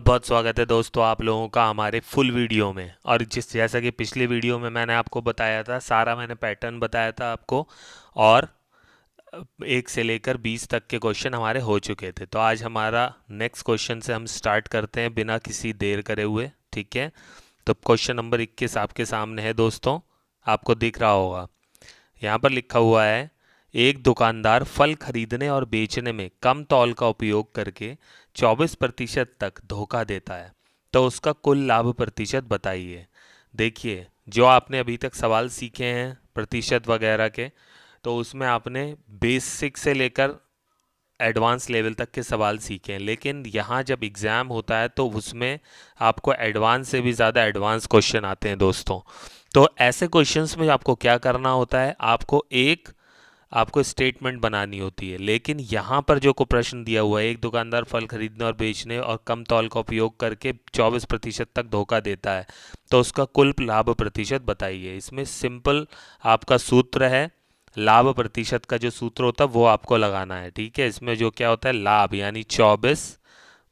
बहुत स्वागत है दोस्तों आप लोगों का हमारे फुल वीडियो में। और जैसा कि पिछले वीडियो में मैंने आपको बताया था, सारा मैंने पैटर्न बताया था आपको। और 1 से लेकर 20 तक के क्वेश्चन हमारे हो चुके थे। तो आज हमारा नेक्स्ट क्वेश्चन से हम स्टार्ट करते हैं बिना किसी देर करे हुए। ठीक है, तो क्वेश्चन नंबर 21 आपके सामने है दोस्तों, आपको दिख रहा होगा। यहाँ पर लिखा हुआ है, एक दुकानदार फल खरीदने और बेचने में कम तौल का उपयोग करके 24% तक धोखा देता है, तो उसका कुल लाभ प्रतिशत बताइए। देखिए, जो आपने अभी तक सवाल सीखे हैं प्रतिशत वगैरह के, तो उसमें आपने बेसिक से लेकर एडवांस लेवल तक के सवाल सीखे हैं, लेकिन यहाँ जब एग्ज़ाम होता है तो उसमें आपको एडवांस से भी ज़्यादा एडवांस क्वेश्चन आते हैं दोस्तों। तो ऐसे क्वेश्चंस में आपको क्या करना होता है, आपको स्टेटमेंट बनानी होती है। लेकिन यहाँ पर जो को प्रश्न दिया हुआ है, एक दुकानदार फल खरीदने और बेचने और कम तौल का उपयोग करके 24% तक धोखा देता है, तो उसका कुल लाभ प्रतिशत बताइए। इसमें सिंपल आपका सूत्र है, लाभ प्रतिशत का जो सूत्र होता है वो आपको लगाना है। ठीक है, इसमें जो क्या होता है, लाभ यानी 24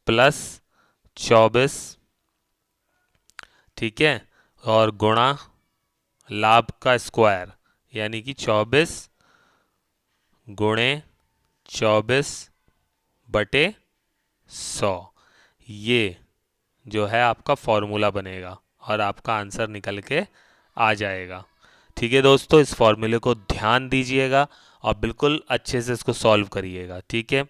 + 24, ठीक है, और गुणा लाभ का स्क्वायर यानी कि 24 × 24/100। ये जो है आपका फॉर्मूला बनेगा और आपका आंसर निकल के आ जाएगा। ठीक है दोस्तों, इस फॉर्मूले को ध्यान दीजिएगा और बिल्कुल अच्छे से इसको सॉल्व करिएगा। ठीक है,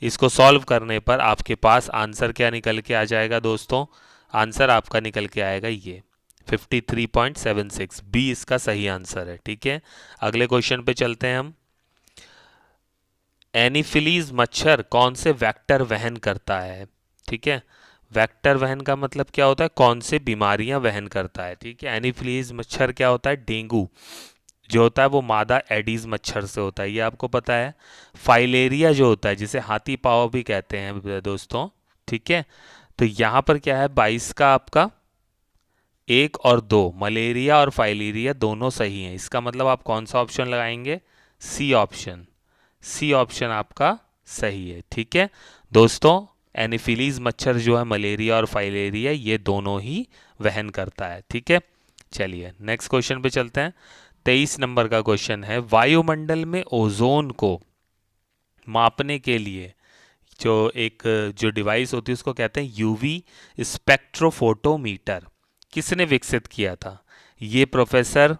इसको सॉल्व करने पर आपके पास आंसर क्या निकल के आ जाएगा दोस्तों, आंसर आपका निकल के आएगा ये 53.76। बी इसका सही आंसर है। ठीक है, अगले क्वेश्चन पे चलते हैं हम। एनीफिलीज मच्छर कौन से वेक्टर वहन करता है? ठीक है, वेक्टर वहन का मतलब क्या होता है, कौन से बीमारियां वहन करता है। ठीक है, एनीफिलीज मच्छर क्या होता है, डेंगू जो होता है वो मादा एडीज मच्छर से होता है, ये आपको पता है। फाइलेरिया जो होता है, जिसे हाथी पाँव भी कहते हैं दोस्तों। ठीक है, तो यहाँ पर क्या है, 22 का आपका 1 और 2, मलेरिया और फाइलेरिया दोनों सही हैं। इसका मतलब आप कौन सा ऑप्शन लगाएंगे, सी ऑप्शन। सी ऑप्शन आपका सही है। ठीक है दोस्तों, एनिफिलीज मच्छर जो है मलेरिया और फाइलेरिया ये दोनों ही वहन करता है। ठीक है, चलिए नेक्स्ट क्वेश्चन पे चलते हैं। 23 नंबर का क्वेश्चन है, वायुमंडल में ओजोन को मापने के लिए जो डिवाइस होती है उसको कहते हैं यूवी स्पेक्ट्रोफोटोमीटर, किसने विकसित किया था? ये प्रोफेसर,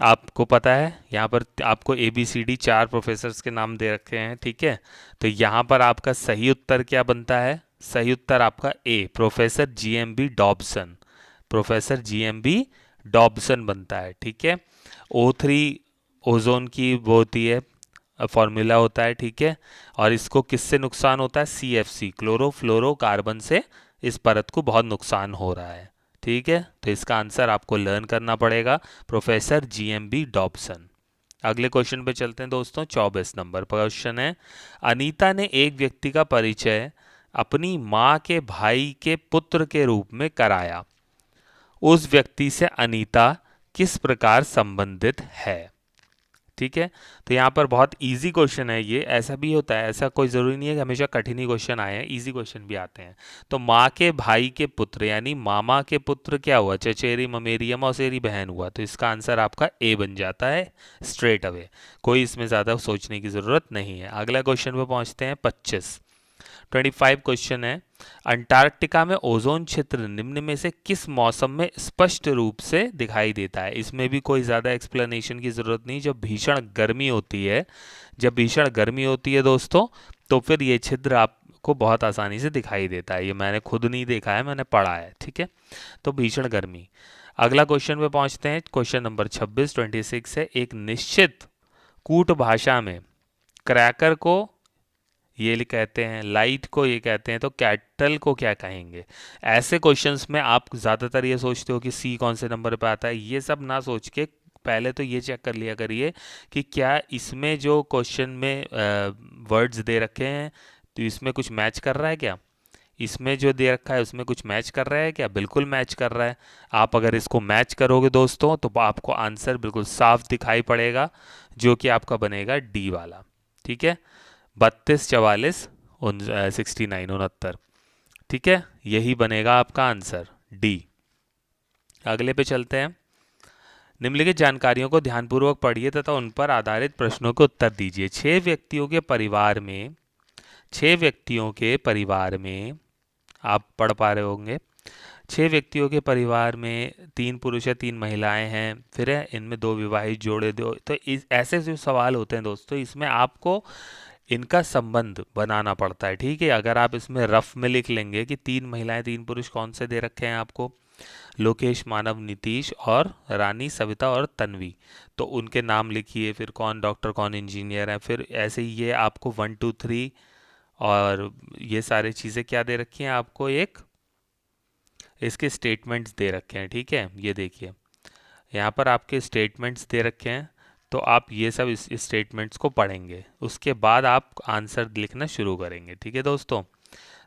आपको पता है यहाँ पर आपको ABCD 4 प्रोफेसर्स के नाम दे रखे हैं। ठीक है, तो यहाँ पर आपका सही उत्तर क्या बनता है, सही उत्तर आपका A, professor GMB Dobson. Professor GMB Dobson बनता है। ठीक है, O3 ओजोन की वो होती है, फॉर्मूला होता है। ठीक है, और इसको किससे नुकसान होता है, CFC क्लोरोफ्लोरोकार्बन से इस परत को बहुत नुकसान हो रहा है। ठीक है, तो इसका आंसर आपको लर्न करना पड़ेगा, प्रोफेसर GMB डॉब्सन। अगले क्वेश्चन पे चलते हैं दोस्तों। 24 नंबर क्वेश्चन है, अनीता ने एक व्यक्ति का परिचय अपनी माँ के भाई के पुत्र के रूप में कराया। उस व्यक्ति से अनीता किस प्रकार संबंधित है? ठीक है, तो यहाँ पर बहुत इजी क्वेश्चन है ये, ऐसा भी होता है, ऐसा कोई ज़रूरी नहीं है कि हमेशा कठिन ही क्वेश्चन आए हैं, इजी क्वेश्चन भी आते हैं। तो माँ के भाई के पुत्र यानी मामा के पुत्र क्या हुआ, चचेरी ममेरी या मौसेरी बहन हुआ, तो इसका आंसर आपका ए बन जाता है स्ट्रेट अवे, कोई इसमें ज़्यादा सोचने की ज़रूरत नहीं है। अगला क्वेश्चन पे पहुँचते हैं। 25 क्वेश्चन है, अंटार्कटिका में ओजोन क्षेत्र निम्न में से किस मौसम में स्पष्ट रूप से दिखाई देता है? इसमें भी कोई ज़्यादा एक्सप्लेनेशन की ज़रूरत नहीं। जब भीषण गर्मी होती है, जब भीषण गर्मी होती है दोस्तों, तो फिर ये छिद्र आपको बहुत आसानी से दिखाई देता है। ये मैंने खुद नहीं देखा है, मैंने पढ़ा है। ठीक है, तो भीषण गर्मी। अगला क्वेश्चन पे पहुंचते हैं, क्वेश्चन नंबर 26 है, एक निश्चित कूट भाषा में क्रैकर को ये कहते हैं, लाइट को ये कहते हैं, तो कैटल को क्या कहेंगे? ऐसे क्वेश्चंस में आप ज़्यादातर ये सोचते हो कि सी कौन से नंबर पे आता है, ये सब ना सोच के पहले तो ये चेक कर लिया करिए कि क्या इसमें जो क्वेश्चन में वर्ड्स दे रखे हैं तो इसमें कुछ मैच कर रहा है क्या, इसमें जो दे रखा है उसमें कुछ मैच कर रहा है क्या? बिल्कुल मैच कर रहा है। आप अगर इसको मैच करोगे दोस्तों तो आपको आंसर बिल्कुल साफ दिखाई पड़ेगा, जो कि आपका बनेगा डी वाला। ठीक है, 32 44 69 69। ठीक है, यही बनेगा आपका आंसर डी। अगले पे चलते हैं। निम्नलिखित जानकारियों को ध्यानपूर्वक पढ़िए तथा उन पर आधारित प्रश्नों के उत्तर दीजिए। 6 व्यक्तियों के परिवार में आप पढ़ पा रहे होंगे, 6 व्यक्तियों के परिवार में 3 पुरुष या 3 महिलाएं हैं, फिर है इनमें 2 विवाहित जोड़े, दो। तो इस ऐसे जो सवाल होते हैं दोस्तों, इसमें आपको इनका संबंध बनाना पड़ता है। ठीक है, अगर आप इसमें रफ में लिख लेंगे कि 3 महिलाएं 3 पुरुष कौन से दे रखे हैं आपको, लोकेश, मानव, नीतीश और रानी, सविता और तन्वी, तो उनके नाम लिखिए, फिर कौन डॉक्टर कौन इंजीनियर है, फिर ऐसे ही ये आपको 1 2 3 और ये सारी चीज़ें क्या दे रखी हैं आपको, एक इसके स्टेटमेंट्स दे रखे हैं। ठीक है, ये देखिए यहाँ पर आपके स्टेटमेंट्स दे रखे हैं, तो आप ये सब इस स्टेटमेंट्स को पढ़ेंगे, उसके बाद आप आंसर लिखना शुरू करेंगे। ठीक है दोस्तों,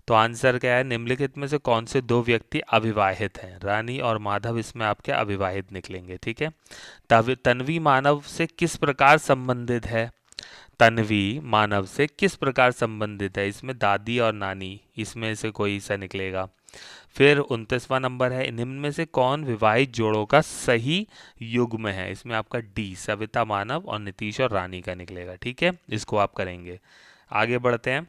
तो आंसर क्या है, निम्नलिखित में से कौन से 2 व्यक्ति अविवाहित हैं? रानी और माधव इसमें आपके अविवाहित निकलेंगे। ठीक है, तन्वी मानव से किस प्रकार संबंधित है? तन्वी मानव से किस प्रकार संबंधित है? इसमें दादी और नानी, इसमें से कोई सा निकलेगा। फिर 29वां नंबर है, निम्न में से कौन विवाहित जोड़ों का सही युग्म है? इसमें आपका डी, सविता मानव और नीतीश और रानी का निकलेगा। ठीक है, इसको आप करेंगे। आगे बढ़ते हैं।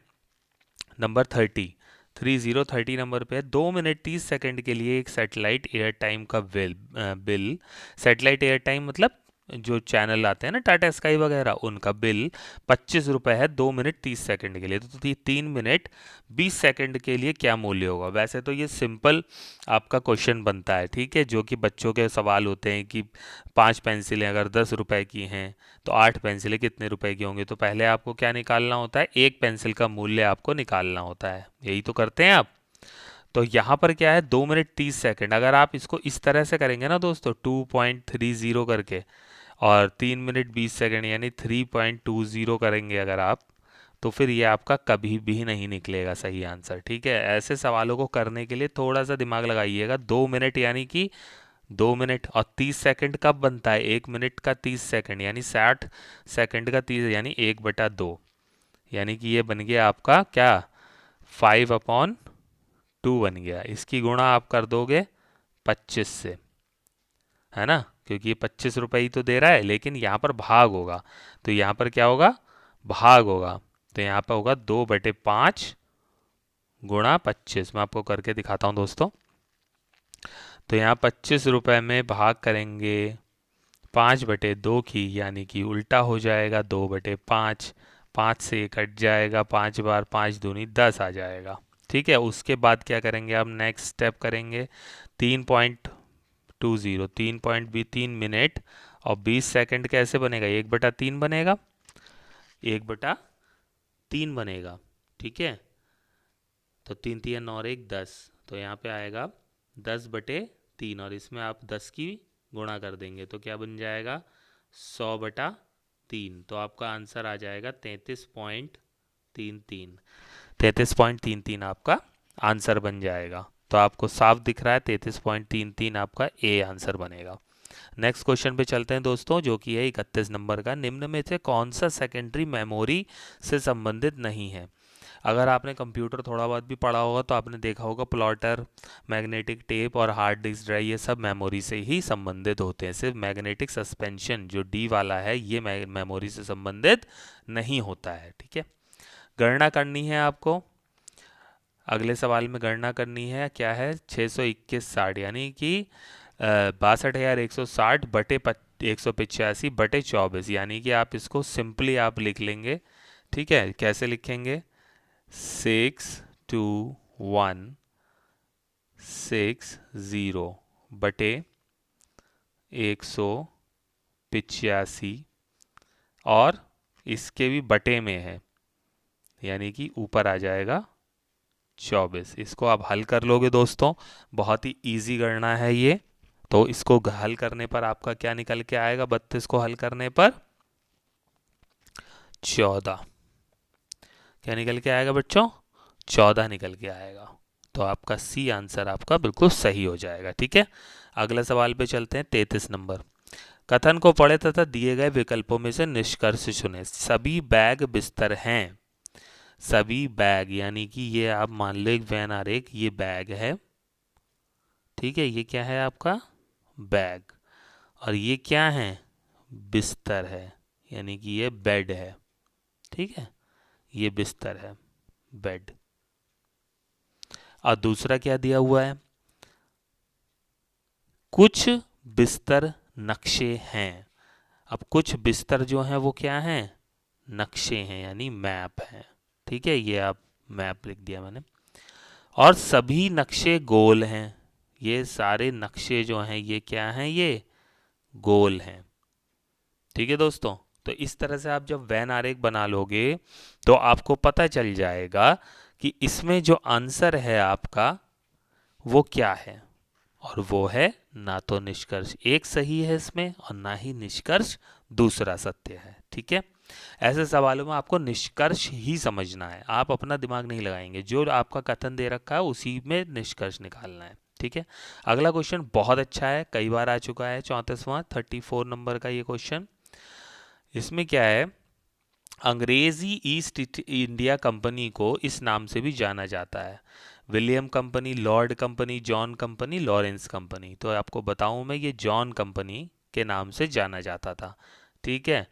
नंबर 30 नंबर पे 2 मिनट 30 सेकंड के लिए एक सैटेलाइट एयर टाइम का बिल सैटेलाइट एयर टाइम मतलब जो चैनल आते हैं ना टाटा स्काई वगैरह, उनका बिल 25 रुपये है 2 मिनट 30 सेकंड के लिए। तो 3 मिनट 20 सेकंड के लिए क्या मूल्य होगा? वैसे तो ये सिंपल आपका क्वेश्चन बनता है, ठीक है, जो कि बच्चों के सवाल होते हैं कि 5 पेंसिलें अगर 10 रुपए की हैं तो 8 पेंसिलें कितने रुपए की होंगी। तो पहले आपको क्या निकालना होता है, एक पेंसिल का मूल्य आपको निकालना होता है, यही तो करते हैं आप। तो यहाँ पर क्या है, 2 मिनट 30 सेकंड, अगर आप इसको इस तरह से करेंगे ना दोस्तों 2.30 करके, और 3 मिनट 20 सेकंड यानी 3.20 करेंगे अगर आप, तो फिर ये आपका कभी भी नहीं निकलेगा सही आंसर। ठीक है, ऐसे सवालों को करने के लिए थोड़ा सा दिमाग लगाइएगा। 2 मिनट यानी कि 2 मिनट, और 30 सेकंड कब बनता है, 1 मिनट का 30 सेकंड यानी 60 सेकंड का 30 यानी 1/2, यानी कि ये बन गया आपका क्या, 5/2 बन गया। इसकी गुणा आप कर दोगे 25 से, है ना, क्योंकि ये 25 रुपये ही तो दे रहा है, लेकिन यहाँ पर भाग होगा, तो यहाँ पर क्या होगा, भाग होगा, तो यहाँ पर होगा 2/5 गुणा 25। मैं आपको करके दिखाता हूँ दोस्तों। तो यहाँ 25 रुपये में भाग करेंगे 5/2 की, यानी कि उल्टा हो जाएगा 2/5, 5 से ये कट जाएगा, 5 बार 5 दूनी 10 आ जाएगा। ठीक है, उसके बाद क्या करेंगे, अब नेक्स्ट स्टेप करेंगे 3.20, 3 मिनट और 20 सेकंड कैसे बनेगा, 1/3 बनेगा, 1/3 बनेगा। ठीक है, तो 3 3 और 1 10, तो यहाँ पे आएगा 10/3, और इसमें आप 10 की गुणा कर देंगे तो क्या बन जाएगा, 100/3, तो आपका आंसर आ जाएगा 33.33। 33.33 आपका आंसर बन जाएगा। तो आपको साफ दिख रहा है 33.33 आपका ए आंसर बनेगा। नेक्स्ट क्वेश्चन पे चलते हैं दोस्तों, जो कि है 31 नंबर का। निम्न में से कौन सा सेकेंडरी मेमोरी से संबंधित नहीं है? अगर आपने कंप्यूटर थोड़ा बहुत भी पढ़ा होगा तो आपने देखा होगा प्लॉटर, मैग्नेटिक टेप और हार्ड डिस्क ड्राइव, ये सब मेमोरी से ही संबंधित होते हैं। सिर्फ मैग्नेटिक सस्पेंशन जो डी वाला है ये मेमोरी से संबंधित नहीं होता है। ठीक है, गणना करनी है आपको। अगले सवाल में गणना करनी है, क्या है, 621/60 यानी कि 62,160 बटे 185/24, यानी कि आप इसको सिंपली आप लिख लेंगे। ठीक है, कैसे लिखेंगे, 62160 बटे 185, और इसके भी बटे में है, यानी कि ऊपर आ जाएगा 24। इसको आप हल कर लोगे दोस्तों, बहुत ही इजी गणना है ये। तो इसको हल करने पर आपका क्या निकल के आएगा, 32 को हल करने पर 14, क्या निकल के आएगा बच्चों, 14 निकल के आएगा। तो आपका सी आंसर आपका बिल्कुल सही हो जाएगा। ठीक है, अगला सवाल पे चलते हैं, 33 नंबर। कथन को पढ़े तथा दिए गए विकल्पों में से निष्कर्ष चुनें। सभी बैग बिस्तर हैं, सभी बैग, यानी कि ये आप मान लो एक वैन आरेख, ये बैग है, ठीक है, ये क्या है आपका बैग, और ये क्या है बिस्तर है, यानी कि ये बेड है, ठीक है, ये बिस्तर है, बेड। और दूसरा क्या दिया हुआ है, कुछ बिस्तर नक्शे हैं। अब कुछ बिस्तर जो हैं वो क्या हैं, नक्शे हैं, यानी मैप हैं, ठीक है, ये आप मैप लिख दिया मैंने। और सभी नक्शे गोल हैं, ये सारे नक्शे जो हैं ये क्या हैं, ये गोल हैं, ठीक है दोस्तों। तो इस तरह से आप जब वैन आरेख बना लोगे तो आपको पता चल जाएगा कि इसमें जो आंसर है आपका वो क्या है, और वो है ना तो निष्कर्ष एक सही है इसमें और ना ही निष्कर्ष दूसरा सत्य है, ठीक है। ऐसे सवालों में आपको निष्कर्ष ही समझना है, आप अपना दिमाग नहीं लगाएंगे, जो आपका कथन दे रखा है उसी में निष्कर्ष निकालना है, ठीक है। अगला क्वेश्चन बहुत अच्छा है, कई बार आ चुका है, 34वां 34 नंबर का ये क्वेश्चन। इसमें क्या है, अंग्रेजी ईस्ट इंडिया कंपनी को इस नाम से भी जाना जाता है, William company, Lord company, John company, Lawrence company. तो आपको बताऊं मैं, ये जॉन कंपनी के नाम से जाना जाता था, ठीक है।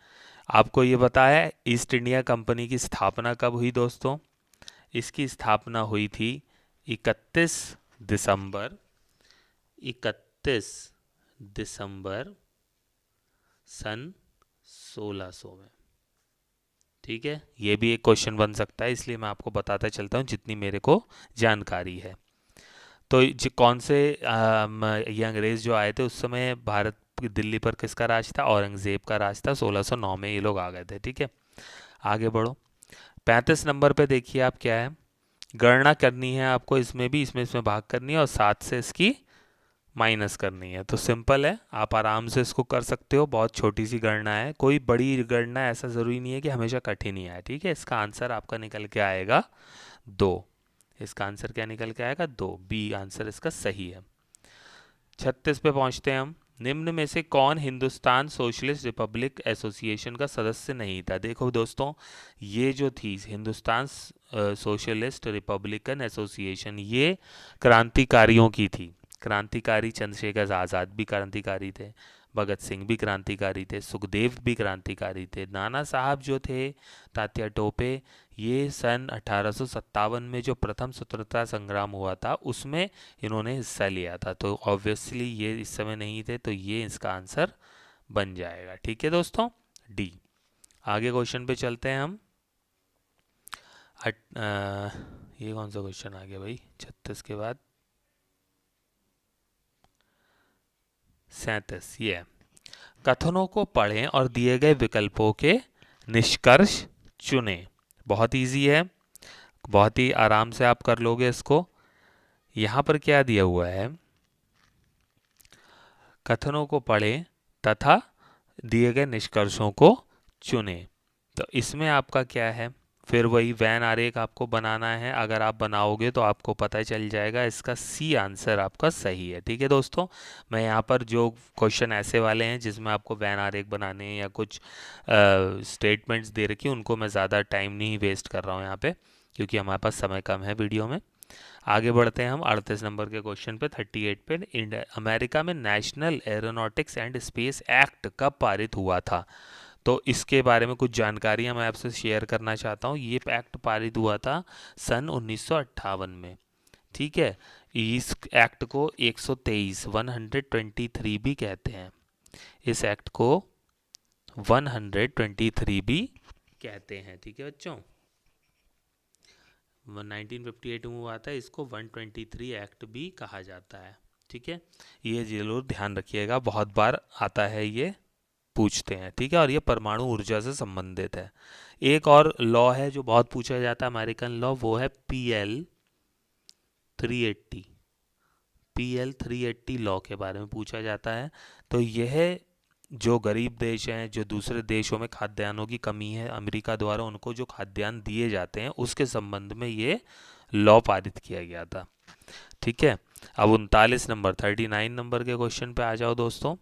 आपको ये पता है ईस्ट इंडिया कंपनी की स्थापना कब हुई दोस्तों, इसकी स्थापना हुई थी 31 दिसंबर 31 दिसंबर सन 1600 में, ठीक है। ये भी एक क्वेश्चन बन सकता है, इसलिए मैं आपको बताता चलता हूँ जितनी मेरे को जानकारी है। तो कौन से ये अंग्रेज जो आए थे उस समय भारत दिल्ली पर किसका राज था, औरंगजेब का राज था, 1609 में ये लोग आ गए थे, ठीक है। आगे बढ़ो, 35 नंबर पे देखिए आप क्या है, गणना करनी है आपको, इसमें भाग करनी है और 7 से इसकी माइनस करनी है। तो सिंपल है, आप आराम से इसको कर सकते हो, बहुत छोटी सी गणना है, कोई बड़ी गणना ऐसा ज़रूरी नहीं है कि हमेशा कठिन ही आए, ठीक है। इसका आंसर आपका निकल के आएगा 2, इसका आंसर क्या निकल के आएगा 2, बी आंसर इसका सही है। 36 पे पहुंचते हैं हम, निम्न में से कौन हिंदुस्तान सोशलिस्ट रिपब्लिक एसोसिएशन का सदस्य नहीं था। देखो दोस्तों, ये जो थी हिंदुस्तान सोशलिस्ट रिपब्लिकन एसोसिएशन, ये क्रांतिकारियों की थी, क्रांतिकारी चंद्रशेखर आज़ाद भी क्रांतिकारी थे, भगत सिंह भी क्रांतिकारी थे, सुखदेव भी क्रांतिकारी थे, नाना साहब जो थे, तात्या टोपे, ये सन 1857 में जो प्रथम स्वतंत्रता संग्राम हुआ था उसमें इन्होंने हिस्सा लिया था। तो ऑब्वियसली ये इस समय नहीं थे, तो ये इसका आंसर बन जाएगा, ठीक है दोस्तों, डी। आगे क्वेश्चन पे चलते हैं हम। ये कौन सा क्वेश्चन आ गया भाई 36 के बाद, 37, ये है। कथनों को पढ़ें और दिए गए विकल्पों के निष्कर्ष चुनें। बहुत इजी है, बहुत ही आराम से आप कर लोगे इसको। यहाँ पर क्या दिया हुआ है, कथनों को पढ़ें तथा दिए गए निष्कर्षों को चुनें। तो इसमें आपका क्या है, फिर वही वैन आरेख आपको बनाना है, अगर आप बनाओगे तो आपको पता चल जाएगा, इसका सी आंसर आपका सही है, ठीक है दोस्तों। मैं यहाँ पर जो क्वेश्चन ऐसे वाले हैं जिसमें आपको वैन आरेख बनाने हैं या कुछ स्टेटमेंट्स दे रखी, उनको मैं ज़्यादा टाइम नहीं वेस्ट कर रहा हूँ यहाँ पे, क्योंकि हमारे पास समय कम है वीडियो में। आगे बढ़ते हैं हम 38 नंबर के क्वेश्चन पे, 38 पे, अमेरिका में national aeronautics and space act कब पारित हुआ था। तो इसके बारे में कुछ जानकारियां मैं आपसे शेयर करना चाहता हूँ। ये एक्ट पारित हुआ था सन 1958 में, ठीक है। इस एक्ट को 123 123 भी कहते हैं, इस एक्ट को 123 भी कहते हैं, ठीक है बच्चों। 1958 में हुआ था, इसको 123 एक्ट भी कहा जाता है, ठीक है। ये जरूर ध्यान रखिएगा, बहुत बार आता है ये, पूछते हैं, ठीक है। और ये परमाणु ऊर्जा से संबंधित है। एक और लॉ है जो बहुत पूछा जाता है, अमेरिकन लॉ, वो है PL 380, PL 380 लॉ के बारे में पूछा जाता है। तो यह जो गरीब देश हैं, जो दूसरे देशों में खाद्यान्नों की कमी है, अमेरिका द्वारा उनको जो खाद्यान्न दिए जाते हैं उसके संबंध में ये लॉ पारित किया गया था, ठीक है। अब 39 नंबर 39 नंबर के क्वेश्चन पे आ जाओ दोस्तों,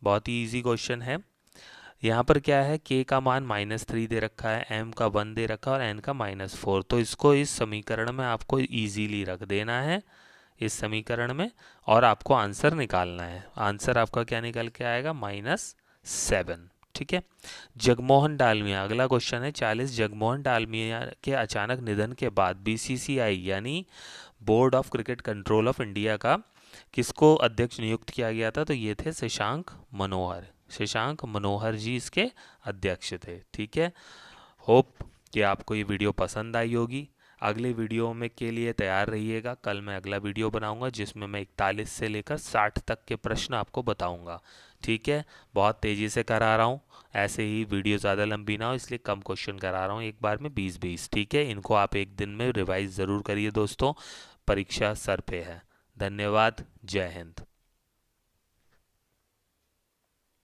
बहुत ही इजी क्वेश्चन है। यहाँ पर क्या है, k का मान -3 दे रखा है, m का 1 दे रखा है और n का -4। तो इसको इस समीकरण में आपको इजीली रख देना है इस समीकरण में, और आपको आंसर निकालना है। आंसर आपका क्या निकल के आएगा, -7। ठीक है। जगमोहन डालमिया, अगला क्वेश्चन है 40। जगमोहन डालमिया के अचानक निधन के बाद बीसीसीआई यानी board of cricket control of India का किसको अध्यक्ष नियुक्त किया गया था? तो ये थे शशांक मनोहर। शशांक मनोहर जी इसके अध्यक्ष थे। ठीक है। होप कि आपको ये वीडियो पसंद आई होगी। अगले वीडियो में के लिए तैयार रहिएगा। कल मैं अगला वीडियो बनाऊंगा जिसमें मैं 41 से लेकर 60 तक के प्रश्न आपको बताऊंगा। ठीक है। बहुत तेज़ी से करा रहा हूँ, ऐसे ही वीडियो ज़्यादा लंबी ना हो इसलिए कम क्वेश्चन करा रहा हूँ, एक बार में 20-20। ठीक है। इनको आप एक दिन में रिवाइज ज़रूर करिए दोस्तों, परीक्षा सर पे है। धन्यवाद। जय हिंद।